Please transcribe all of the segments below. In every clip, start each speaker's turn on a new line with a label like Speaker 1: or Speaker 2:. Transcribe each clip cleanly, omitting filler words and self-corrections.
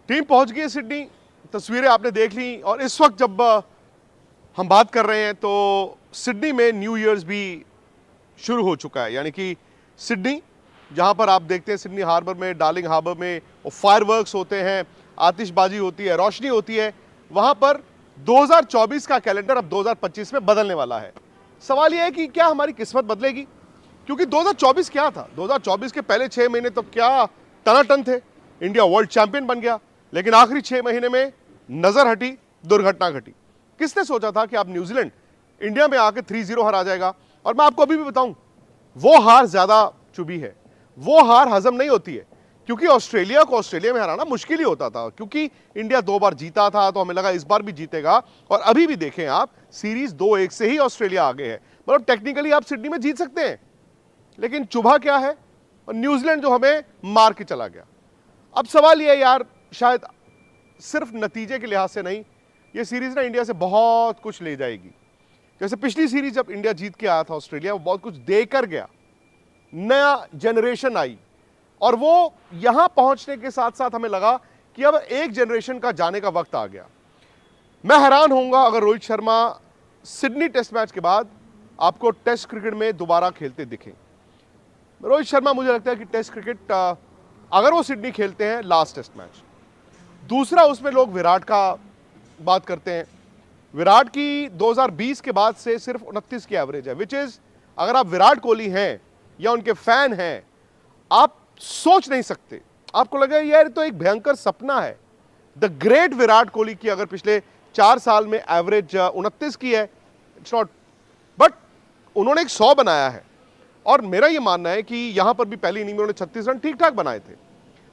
Speaker 1: Team पहुंच गई है सिडनी, तस्वीरें आपने देख ली। और इस वक्त जब हम बात कर रहे हैं तो सिडनी में न्यू ईयर्स भी शुरू हो चुका है, यानी कि सिडनी जहां पर आप देखते हैं सिडनी हार्बर में, डार्लिंग हार्बर में फायरवर्क्स होते हैं, आतिशबाजी होती है, रोशनी होती है, वहां पर 2024 का कैलेंडर अब 2025 में बदलने वाला है। सवाल यह है कि क्या हमारी किस्मत बदलेगी, क्योंकि 2024 क्या था, 2024 के पहले 6 महीने तो क्या टनाटन थे, इंडिया वर्ल्ड चैंपियन बन गया, लेकिन आखिरी 6 महीने में नजर हटी, दुर्घटना घटी। किसने सोचा था कि आप न्यूजीलैंड इंडिया में आके 3-0 हरा जाएगा। और मैं आपको अभी भी बताऊं, वो हार ज्यादा चुभी है, वो हार हजम नहीं होती है, क्योंकि ऑस्ट्रेलिया को ऑस्ट्रेलिया में हराना मुश्किल ही होता था, क्योंकि इंडिया 2 बार जीता था तो हमें लगा इस बार भी जीतेगा। और अभी भी देखें आप, सीरीज 2-1 से ही ऑस्ट्रेलिया आगे है। मतलब टेक्निकली आप सिडनी में जीत सकते हैं, लेकिन चुभा क्या है, और न्यूजीलैंड जो हमें मार के चला गया। अब सवाल यह है यार, शायद सिर्फ नतीजे के लिहाज से नहीं, ये सीरीज ना इंडिया से बहुत कुछ ले जाएगी। जैसे पिछली सीरीज जब इंडिया जीत के आया था ऑस्ट्रेलिया, वो बहुत कुछ देकर गया, नया जनरेशन आई, और वो यहां पहुंचने के साथ साथ हमें लगा कि अब एक जनरेशन का जाने का वक्त आ गया। मैं हैरान होऊंगा अगर Rohit Sharma Sydney test match के बाद आपको टेस्ट क्रिकेट में दोबारा खेलते दिखें। रोहित शर्मा मुझे लगता है कि टेस्ट क्रिकेट अगर वो सिडनी खेलते हैं लास्ट टेस्ट मैच। दूसरा, उसमें लोग विराट का बात करते हैं। विराट की 2020 के बाद से सिर्फ 29 की एवरेज है, विच इज, अगर आप विराट कोहली हैं या उनके फैन हैं, आप सोच नहीं सकते, आपको लगा यार तो एक भयंकर सपना है। द ग्रेट विराट कोहली की अगर पिछले 4 साल में एवरेज 29 की है, इट्स नॉट, बट उन्होंने एक 100 बनाया है। और मेरा यह मानना है कि यहां पर भी पहली इनिंग में उन्होंने 36 रन ठीक ठाक बनाए थे।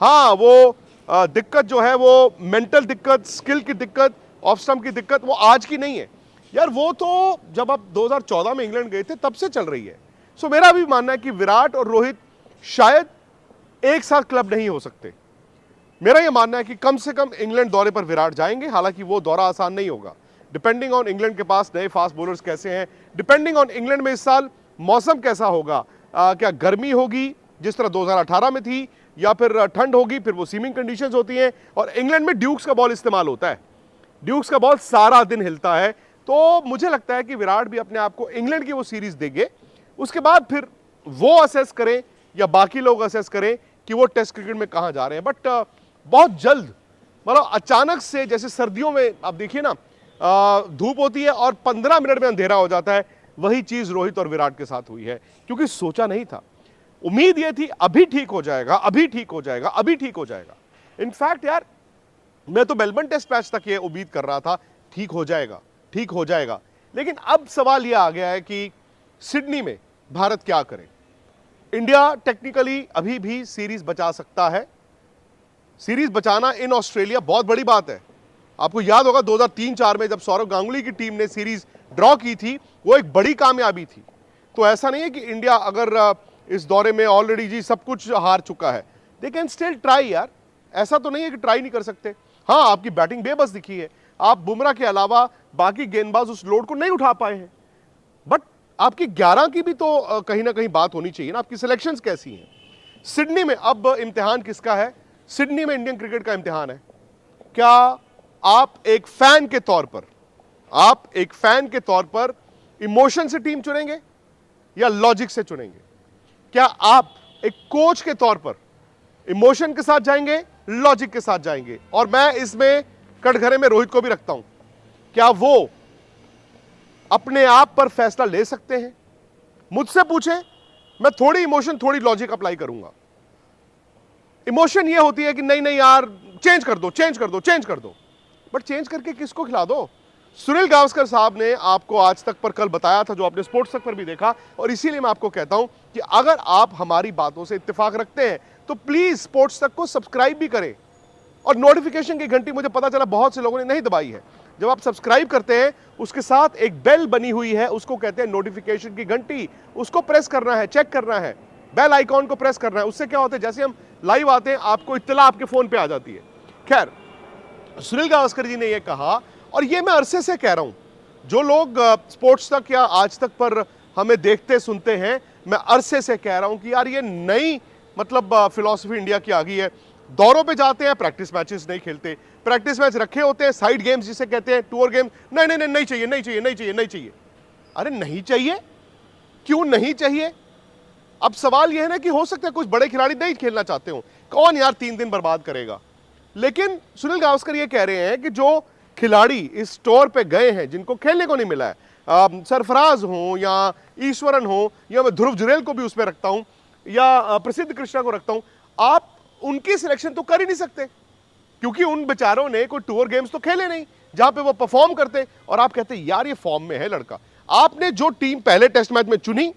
Speaker 1: हाँ, वो दिक्कत जो है वो मेंटल दिक्कत, स्किल की दिक्कत, ऑफ स्टंप की दिक्कत, वो आज की नहीं है यार, वो तो जब आप 2014 में इंग्लैंड गए थे तब से चल रही है। सो मेरा भी मानना है कि विराट और रोहित शायद एक साथ क्लब नहीं हो सकते। मेरा यह मानना है कि कम से कम इंग्लैंड दौरे पर विराट जाएंगे, हालांकि वो दौरा आसान नहीं होगा, डिपेंडिंग ऑन इंग्लैंड के पास नए फास्ट बॉलर्स कैसे हैं, डिपेंडिंग ऑन इंग्लैंड में इस साल मौसम कैसा होगा, क्या गर्मी होगी जिस तरह 2018 में थी, या फिर ठंड होगी, फिर वो सीमिंग कंडीशंस होती हैं। और इंग्लैंड में ड्यूक्स का बॉल इस्तेमाल होता है, ड्यूक्स का बॉल सारा दिन हिलता है। तो मुझे लगता है कि विराट भी अपने आप को इंग्लैंड की वो सीरीज देंगे, उसके बाद फिर वो असेस करें या बाकी लोग असेस करें कि वो टेस्ट क्रिकेट में कहां जा रहे हैं। बट बहुत जल्द, मतलब अचानक से, जैसे सर्दियों में आप देखिए ना, धूप होती है और 15 मिनट में अंधेरा हो जाता है, वही चीज रोहित और विराट के साथ हुई है, क्योंकि सोचा नहीं था। उम्मीद यह थी अभी ठीक हो जाएगा, अभी ठीक हो जाएगा, अभी ठीक हो जाएगा। इनफैक्ट यार, मैं तो मेलबर्न टेस्ट मैच तक ये उम्मीद कर रहा था ठीक हो जाएगा, ठीक हो जाएगा। लेकिन अब सवाल यह आ गया है कि सिडनी में भारत क्या करे। इंडिया टेक्निकली अभी भी सीरीज बचा सकता है। सीरीज बचाना इन ऑस्ट्रेलिया बहुत बड़ी बात है। आपको याद होगा 2003-4 में जब सौरव गांगुली की टीम ने सीरीज ड्रॉ की थी, वो एक बड़ी कामयाबी थी। तो ऐसा नहीं है कि इंडिया अगर इस दौरे में ऑलरेडी जी सब कुछ हार चुका है, दे कैन स्टिल ट्राई यार, ऐसा तो नहीं है कि ट्राई नहीं कर सकते। हाँ, आपकी बैटिंग बेबस दिखी है, आप बुमराह के अलावा बाकी गेंदबाज उस लोड को नहीं उठा पाए हैं, बट आपकी 11 की भी तो कहीं ना कहीं बात होनी चाहिए ना, आपकी सिलेक्शंस कैसी हैं। सिडनी में अब इम्तिहान किसका है? सिडनी में इंडियन क्रिकेट का इम्तिहान है। क्या आप एक फैन के तौर पर, आप एक फैन के तौर पर इमोशन से टीम चुनेंगे या लॉजिक से चुनेंगे? क्या आप एक कोच के तौर पर इमोशन के साथ जाएंगे, लॉजिक के साथ जाएंगे? और मैं इसमें कटघरे में रोहित को भी रखता हूं, क्या वो अपने आप पर फैसला ले सकते हैं? मुझसे पूछे, मैं थोड़ी इमोशन थोड़ी लॉजिक अप्लाई करूंगा। इमोशन ये होती है कि नहीं नहीं यार, चेंज कर दो, चेंज कर दो, चेंज कर दो, बट चेंज करके किसको खिला दो? सुनील गावस्कर साहब ने आपको आज तक पर कल बताया था, जो आपने स्पोर्ट्स तक पर भी देखा, और इसीलिए मैं आपको कहता हूं कि अगर आप हमारी बातों से इत्तेफाक रखते हैं तो प्लीज स्पोर्ट्स तक को सब्सक्राइब भी करें, और नोटिफिकेशन की घंटी मुझे पता चला बहुत से लोगों ने नहीं दबाई है। जब आप सब्सक्राइब करते हैं, उसके साथ एक बेल बनी हुई है, उसको कहते हैं नोटिफिकेशन की घंटी, उसको प्रेस करना है, चेक करना है, बेल आइकॉन को प्रेस करना है। उससे क्या होता है, जैसे हम लाइव आते हैं आपको इत्तला आपके फोन पे आ जाती है। खैर, सुनील गावस्कर जी ने यह कहा, और ये मैं अरसे से कह रहा हूं, जो लोग स्पोर्ट्स तक या आज तक पर हमें देखते सुनते हैं, मैं अरसे से कह रहा हूं कि यार ये नई मतलब फिलॉसफी इंडिया की आ गई है। दौरों पे जाते हैं, प्रैक्टिस मैचेस नहीं खेलते, प्रैक्टिस मैच रखे होते हैं, साइड गेम्स जिसे कहते हैं, टूर गेम, नहीं नहीं नहीं नहीं चाहिए, नहीं चाहिए, नहीं चाहिए, नहीं चाहिए। अरे नहीं चाहिए, क्यों नहीं चाहिए? अब सवाल यह है ना कि हो सकता है कुछ बड़े खिलाड़ी नहीं खेलना चाहते हो, कौन यार 3 दिन बर्बाद करेगा। लेकिन सुनील गावस्कर ये कह रहे हैं कि जो खिलाड़ी इस टूर पे गए हैं, जिनको खेलने को नहीं मिला है, सरफराज हो या ईश्वरन हो, या मैं ध्रुव जुरेल को भी उसमें रखता हूं, या प्रसिद्ध कृष्णा को रखता हूं, आप उनकी सिलेक्शन तो कर ही नहीं सकते, क्योंकि उन बेचारों ने कोई टूर गेम्स तो खेले नहीं जहां पे वो परफॉर्म करते। और आप कहते यार ये फॉर्म में है लड़का। आपने जो टीम पहले टेस्ट मैच में चुनी,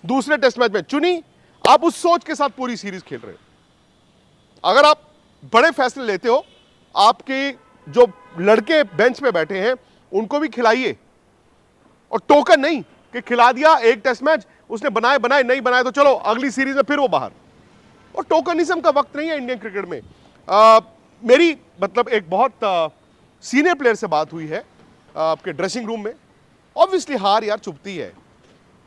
Speaker 1: दूसरे टेस्ट मैच में चुनी, आप उस सोच के साथ पूरी सीरीज खेल रहे हो। अगर आप बड़े फैसले लेते हो, आपके जो लड़के बेंच पे बैठे हैं उनको भी खिलाइए, और टोकन नहीं कि खिला दिया एक टेस्ट मैच, उसने बनाए बनाए, नहीं बनाए तो चलो अगली सीरीज में फिर वो बाहर। और टोकनिज्म का वक्त नहीं है इंडियन क्रिकेट में। मेरी मतलब एक बहुत सीनियर प्लेयर से बात हुई है आपके ड्रेसिंग रूम में। ऑब्वियसली हार यार चुभती है।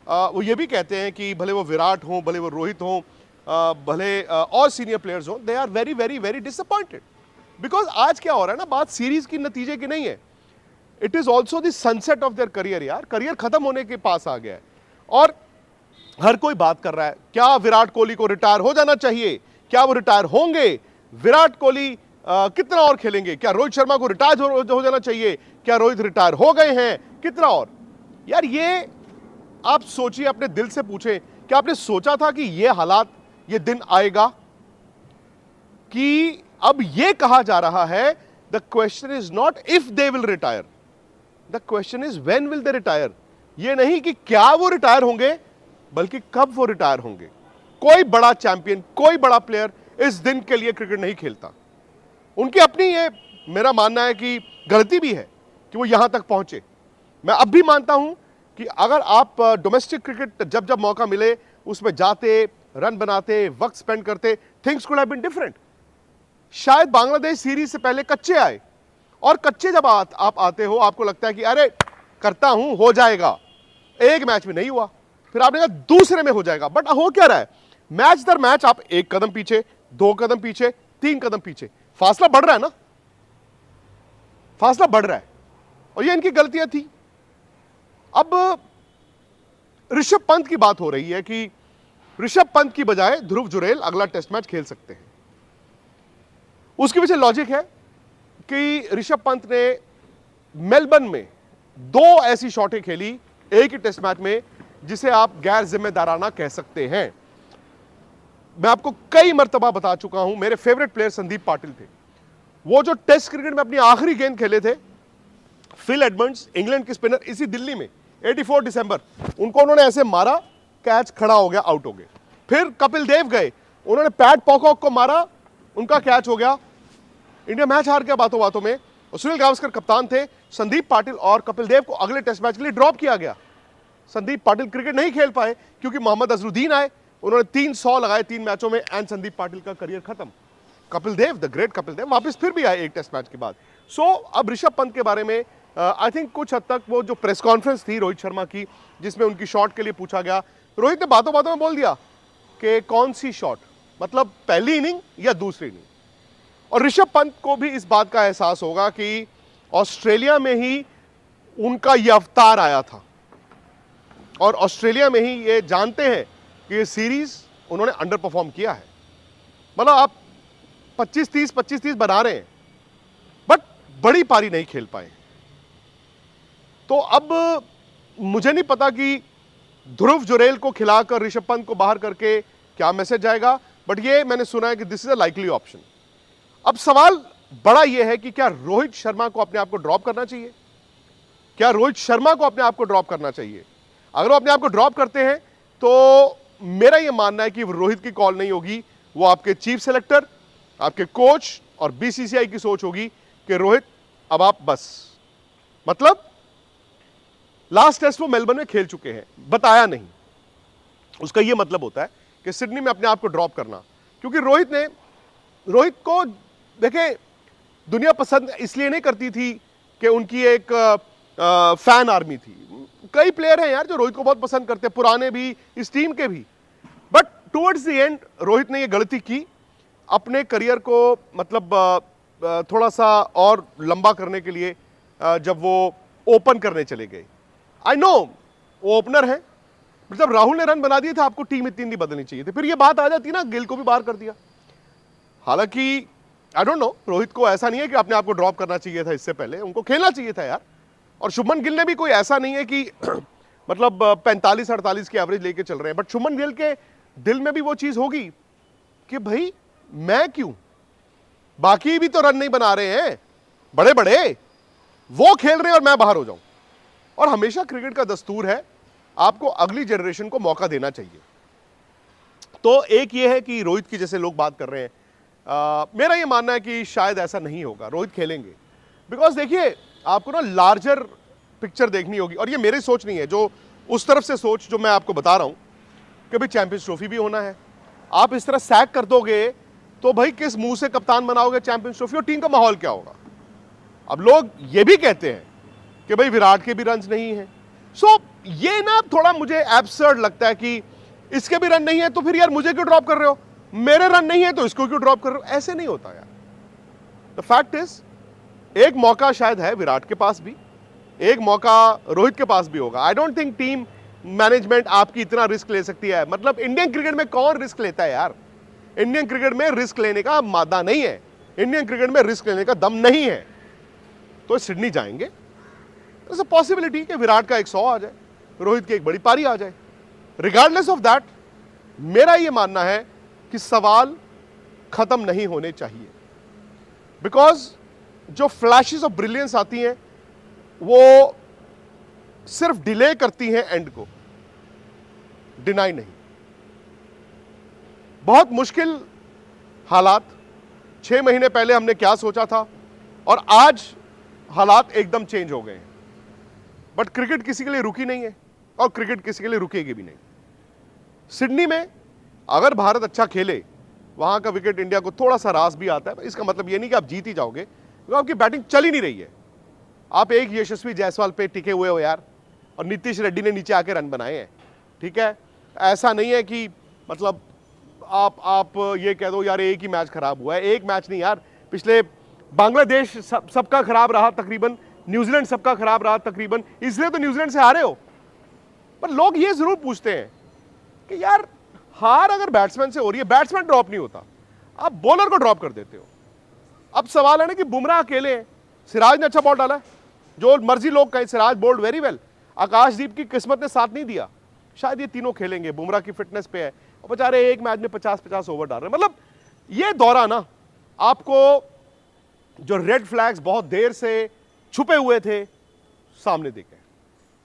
Speaker 1: वो ये भी कहते हैं कि भले वो विराट हों, भले वो रोहित हों, भले और सीनियर प्लेयर्स हों, they are very very very disappointed. Because आज क्या हो रहा है ना, बात सीरीज की नतीजे की नहीं है, it is also the sunset of their career. यार करियर खत्म होने के पास आ गया है और हर कोई बात कर रहा है, क्या विराट कोहली को रिटायर हो जाना चाहिए, क्या वो रिटायर होंगे, विराट कोहली कितना और खेलेंगे, क्या रोहित शर्मा को रिटायर हो जाना चाहिए, क्या रोहित रिटायर हो गए हैं, कितना और। यार ये आप सोचिए, अपने दिल से पूछें, क्या आपने सोचा था कि ये हालात, ये दिन आएगा कि अब ये कहा जा रहा है the question is not if they will retire, the question is when will they retire. ये नहीं कि क्या वो रिटायर होंगे, बल्कि कब वो रिटायर होंगे। कोई बड़ा चैंपियन, कोई बड़ा प्लेयर इस दिन के लिए क्रिकेट नहीं खेलता। उनकी अपनी ये मेरा मानना है कि गलती भी है कि वो यहां तक पहुंचे। मैं अब भी मानता हूं कि अगर आप डोमेस्टिक क्रिकेट जब जब मौका मिले उसमें जाते, रन बनाते, वक्त स्पेंड करते, things could have been different. शायद बांग्लादेश सीरीज से पहले कच्चे आए, और कच्चे जब आप आते हो, आपको लगता है कि अरे करता हूं, हो जाएगा। एक मैच में नहीं हुआ, फिर आपने कहा दूसरे में हो जाएगा। बट हो क्या रहा है, मैच दर मैच आप एक कदम पीछे, 2 कदम पीछे, 3 कदम पीछे, फासला बढ़ रहा है ना, फासला बढ़ रहा है। और ये इनकी गलतियां थी। अब ऋषभ पंत की बात हो रही है कि ऋषभ पंत की बजाय ध्रुव जुरेल अगला टेस्ट मैच खेल सकते हैं। उसके पीछे लॉजिक है कि ऋषभ पंत ने मेलबर्न में 2 ऐसी शॉटें खेली एक ही टेस्ट मैच में जिसे आप गैर जिम्मेदाराना कह सकते हैं। मैं आपको कई मर्तबा बता चुका हूं, मेरे फेवरेट प्लेयर संदीप पाटिल थे। वो जो टेस्ट क्रिकेट में अपनी आखिरी गेंद खेले थे, फिल एडमंड्स इंग्लैंड के स्पिनर, इसी दिल्ली में 84 दिसंबर, उनको उन्होंने ऐसे मारा, कैच खड़ा हो गया, आउट हो गए। फिर कपिल देव गए, उन्होंने पैट पॉकॉक को मारा, उनका कैच हो गया, इंडिया मैच हार गया बातों बातों में। और सुनील गावस्कर कप्तान थे, संदीप पाटिल और कपिल देव को अगले टेस्ट मैच के लिए ड्रॉप किया गया। संदीप पाटिल क्रिकेट नहीं खेल पाए क्योंकि मोहम्मद अजरुद्दीन आए, उन्होंने 300 लगाए 3 मैचों में, एंड संदीप पाटिल का करियर खत्म। कपिल देव, द ग्रेट कपिल देव, वापस फिर भी आए एक टेस्ट मैच के बाद। सो अब ऋषभ पंत के बारे में आई थिंक कुछ हद तक वो जो प्रेस कॉन्फ्रेंस थी रोहित शर्मा की, जिसमें उनकी शॉट के लिए पूछा गया, रोहित ने बातों बातों में बोल दिया कि कौन सी शॉट, मतलब पहली इनिंग या दूसरी इनिंग। और ऋषभ पंत को भी इस बात का एहसास होगा कि ऑस्ट्रेलिया में ही उनका यह अवतार आया था, और ऑस्ट्रेलिया में ही ये जानते हैं कि ये सीरीज उन्होंने अंडर परफॉर्म किया है। मतलब आप 25-30 बना रहे हैं, बट बड़ी पारी नहीं खेल पाए। तो अब मुझे नहीं पता कि ध्रुव जुरेल को खिलाकर ऋषभ पंत को बाहर करके क्या मैसेज जाएगा, बट ये मैंने सुना है कि this is a likely option. अब सवाल बड़ा यह है कि क्या रोहित शर्मा को अपने आप को ड्रॉप करना चाहिए, क्या रोहित शर्मा को अपने आप को ड्रॉप करना चाहिए। अगर वो अपने आप को ड्रॉप करते हैं तो मेरा यह मानना है कि रोहित की कॉल नहीं होगी, वो आपके चीफ सेलेक्टर, आपके कोच और बीसीसीआई की सोच होगी कि रोहित अब आप बस, मतलब लास्ट टेस्ट वो मेलबर्न में खेल चुके हैं, बताया नहीं, उसका यह मतलब होता है कि सिडनी में अपने आप को ड्रॉप करना। क्योंकि रोहित को देखें, दुनिया पसंद इसलिए नहीं करती थी कि उनकी एक फैन आर्मी थी। कई प्लेयर हैं यार जो रोहित को बहुत पसंद करते हैं, पुराने भी, इस टीम के भी। But towards the end Rohit ने यह गलती की अपने करियर को मतलब थोड़ा सा और लंबा करने के लिए जब वो ओपन करने चले गए, आई नो वो ओपनर है, जब राहुल ने रन बना दिए थे आपको टीम इतनी नहीं बदलनी चाहिए थी, फिर ये बात आ जाती ना, गिल को भी बाहर कर दिया। हालांकि आई डोंट नो, रोहित को ऐसा नहीं है कि अपने आप को ड्रॉप करना चाहिए था, इससे पहले उनको खेलना चाहिए था यार। और शुभमन गिल ने भी कोई ऐसा नहीं है कि मतलब 45-48 की एवरेज लेके चल रहे हैं, बट शुभमन गिल के दिल में भी वो चीज होगी कि भाई मैं क्यों, बाकी भी तो रन नहीं बना रहे हैं बड़े बड़े, वो खेल रहे हैं और मैं बाहर हो जाऊं। और हमेशा क्रिकेट का दस्तूर है आपको अगली जनरेशन को मौका देना चाहिए। तो एक ये है कि रोहित की जैसे लोग बात कर रहे हैं, मेरा ये मानना है कि शायद ऐसा नहीं होगा, रोहित खेलेंगे। बिकॉज देखिए आपको ना लार्जर पिक्चर देखनी होगी, और ये मेरी सोच नहीं है, जो उस तरफ से सोच जो मैं आपको बता रहा हूं कि भाई चैंपियंस ट्रॉफी भी होना है, आप इस तरह सैक कर दोगे तो भाई किस मुंह से कप्तान बनाओगे चैंपियंस ट्रॉफी, और टीम का माहौल क्या होगा। अब लोग ये भी कहते हैं कि भाई विराट के भी रन्स नहीं है, सो ये ना थोड़ा मुझे एब्सर्ड लगता है कि इसके भी रन नहीं है तो फिर यार मुझे क्यों ड्रॉप कर रहे हो, मेरे रन नहीं है तो इसको क्यों ड्रॉप कर रहे हो, ऐसे नहीं होता यार। द फैक्ट इज एक मौका शायद है विराट के पास भी, एक मौका रोहित के पास भी होगा। I don't think team management आपकी इतना रिस्क ले सकती है। मतलब इंडियन क्रिकेट में कौन रिस्क लेता है यार, इंडियन क्रिकेट में रिस्क लेने का मादा नहीं है, इंडियन क्रिकेट में रिस्क लेने का दम नहीं है। तो सिडनी जाएंगे, पॉसिबिलिटी कि विराट का 100 आ जाए, रोहित की एक बड़ी पारी आ जाए। रिगार्डलेस ऑफ दैट मेरा यह मानना है कि सवाल खत्म नहीं होने चाहिए, बिकॉज जो फ्लैशेस ऑफ ब्रिलियंस आती हैं वो सिर्फ डिले करती हैं एंड को, डिनाई नहीं। बहुत मुश्किल हालात, 6 महीने पहले हमने क्या सोचा था और आज हालात एकदम चेंज हो गए हैं। बट क्रिकेट किसी के लिए रुकी नहीं है और क्रिकेट किसी के लिए रुकेगी भी नहीं। सिडनी में अगर भारत अच्छा खेले, वहां का विकेट इंडिया को थोड़ा सा रास भी आता है, इसका मतलब ये नहीं कि आप जीत ही जाओगे, क्योंकि आपकी बैटिंग चल ही नहीं रही है। आप एक यशस्वी जायसवाल पे टिके हुए हो यार, और नीतीश रेड्डी ने नीचे आके रन बनाए हैं, ठीक है। ऐसा नहीं है कि मतलब आप ये कह दो यार एक ही मैच खराब हुआ है, एक मैच नहीं यार, पिछले बांग्लादेश सबका खराब रहा तकरीबन, न्यूजीलैंड सबका खराब रहा तकरीबन, इसलिए तो न्यूजीलैंड से हारे हो। पर लोग ये जरूर पूछते हैं कि यार हार अगर बैट्समैन से हो रही है, बैट्समैन ड्रॉप नहीं होता, आप बॉलर को ड्रॉप कर देते हो। अब सवाल है ना कि बुमराह अकेले हैं, सिराज ने अच्छा बॉल डाला, जो मर्जी लोग कहें, सिराज बॉल्ड वेरी वेल, आकाशदीप की किस्मत ने साथ नहीं दिया, शायद ये तीनों खेलेंगे, बुमराह की फिटनेस पे है, और बेचारे एक मैच में 50-50 ओवर डाल रहे हैं। मतलब ये दौरा ना आपको जो रेड फ्लैग्स बहुत देर से छुपे हुए थे सामने दिखे।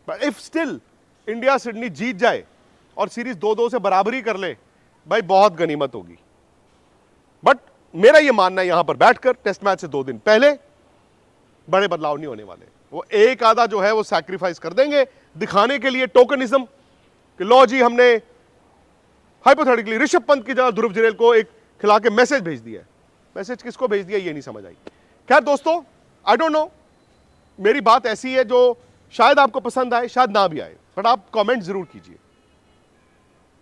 Speaker 1: But if still India Sydney जीत जाए और सीरीज 2-2 से बराबरी कर ले, भाई बहुत गनीमत होगी। बट मेरा यह मानना है यहां पर बैठकर टेस्ट मैच से 2 दिन पहले बड़े बदलाव नहीं होने वाले, वो एक आधा जो है वो सैक्रिफाइस कर देंगे दिखाने के लिए, टोकनिज्म कि लो जी हमने हाइपोथेटिकली ऋषभ पंत की जगह ध्रुव जुरैल को एक खिला के मैसेज भेज दिया। मैसेज किसको भेज दिया ये नहीं समझ आई। खैर दोस्तों, आई डोंट नो, मेरी बात ऐसी है जो शायद आपको पसंद आए, शायद ना भी आए, बट आप कमेंट जरूर कीजिए।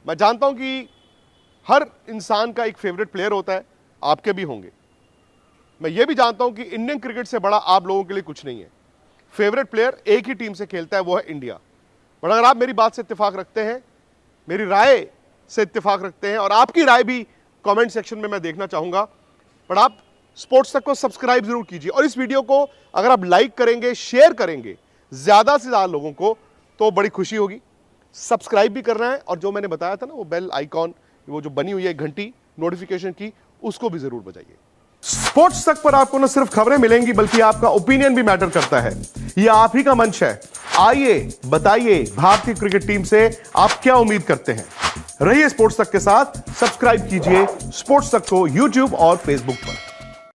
Speaker 1: मैं जानता हूं कि हर इंसान का एक फेवरेट प्लेयर होता है, आपके भी होंगे। मैं ये भी जानता हूं कि इंडियन क्रिकेट से बड़ा आप लोगों के लिए कुछ नहीं है। फेवरेट प्लेयर एक ही टीम से खेलता है, वो है इंडिया। बट अगर आप मेरी बात से इत्तेफाक रखते हैं, मेरी राय से इत्तेफाक रखते हैं, और आपकी राय भी कमेंट सेक्शन में मैं देखना चाहूंगा, बट आप स्पोर्ट्स तक को सब्सक्राइब जरूर कीजिए। और इस वीडियो को अगर आप लाइक करेंगे, शेयर करेंगे ज्यादा से ज्यादा लोगों को, तो बड़ी खुशी होगी। सब्सक्राइब भी करना है, और जो मैंने बताया था ना वो बेल आइकॉन, वो जो बनी हुई है घंटी नोटिफिकेशन की, उसको भी जरूर बजाइए। स्पोर्ट्स तक पर आपको न सिर्फ खबरें मिलेंगी, बल्कि आपका ओपिनियन भी मैटर करता है। यह आप ही का मंच है। आइए बताइए भारतीय क्रिकेट टीम से आप क्या उम्मीद करते हैं। रहिए स्पोर्ट्स तक के साथ, सब्सक्राइब कीजिए स्पोर्ट्स तक को यूट्यूब और फेसबुक पर।